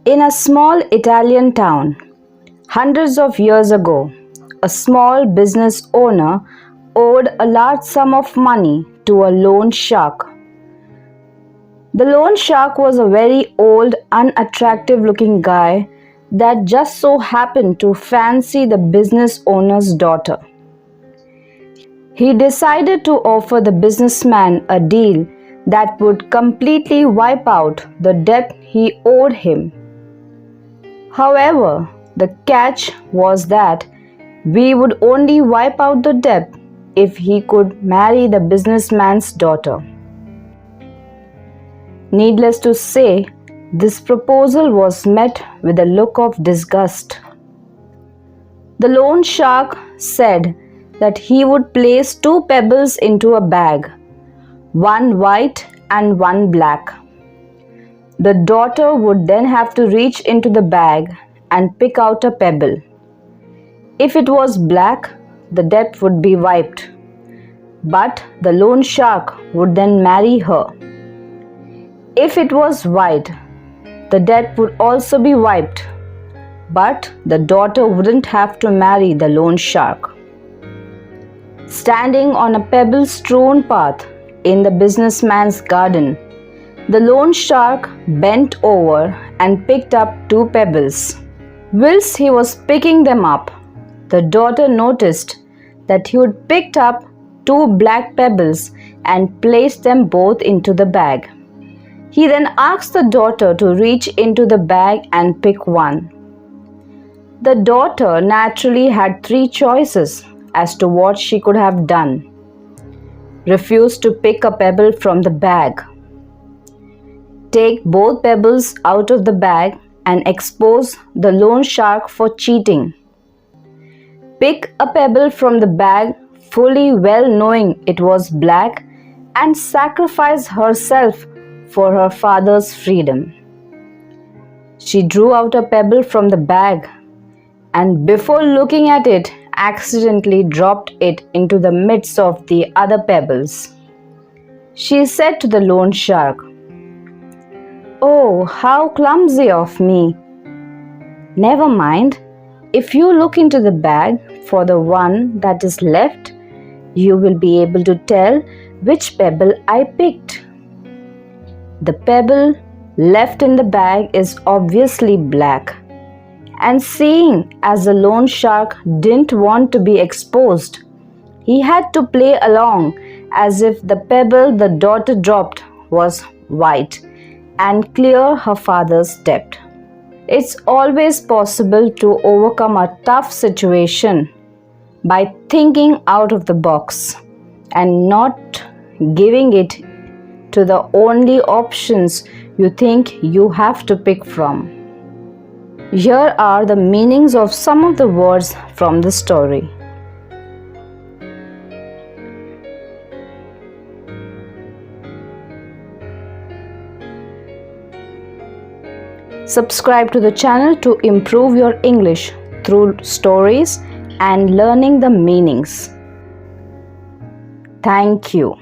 In a small Italian town, hundreds of years ago, a small business owner owed a large sum of money to a loan shark. The loan shark was a very old, unattractive looking guy that just so happened to fancy the business owner's daughter. He decided to offer the businessman a deal that would completely wipe out the debt he owed him. However, the catch was that we would only wipe out the debt if he could marry the businessman's daughter. Needless to say, this proposal was met with a look of disgust. The loan shark said that he would place 2 pebbles into a bag, one white and one black. The daughter would then have to reach into the bag and pick out a pebble. If it was black, the debt would be wiped, but the loan shark would then marry her. If it was white, the debt would also be wiped, but the daughter wouldn't have to marry the loan shark. Standing on a pebble-strewn path in the businessman's garden, the loan shark bent over and picked up 2 pebbles. Whilst he was picking them up, the daughter noticed that he had picked up 2 black pebbles and placed them both into the bag. He then asked the daughter to reach into the bag and pick one. The daughter naturally had 3 choices as to what she could have done. Refuse to pick a pebble from the bag. Take both pebbles out of the bag and expose the loan shark for cheating. Pick a pebble from the bag fully well knowing it was black and sacrifice herself for her father's freedom. She drew out a pebble from the bag and before looking at it, accidentally dropped it into the midst of the other pebbles. She said to the loan shark, "Oh, how clumsy of me. Never mind, if you look into the bag for the one that is left, you will be able to tell which pebble I picked." The pebble left in the bag is obviously black, and seeing as the loan shark didn't want to be exposed, he had to play along as if the pebble the daughter dropped was white and clear her father's debt. It's always possible to overcome a tough situation by thinking out of the box and not giving it to the only options you think you have to pick from. Here are the meanings of some of the words from the story. Subscribe to the channel to improve your English through stories and learning the meanings. Thank you.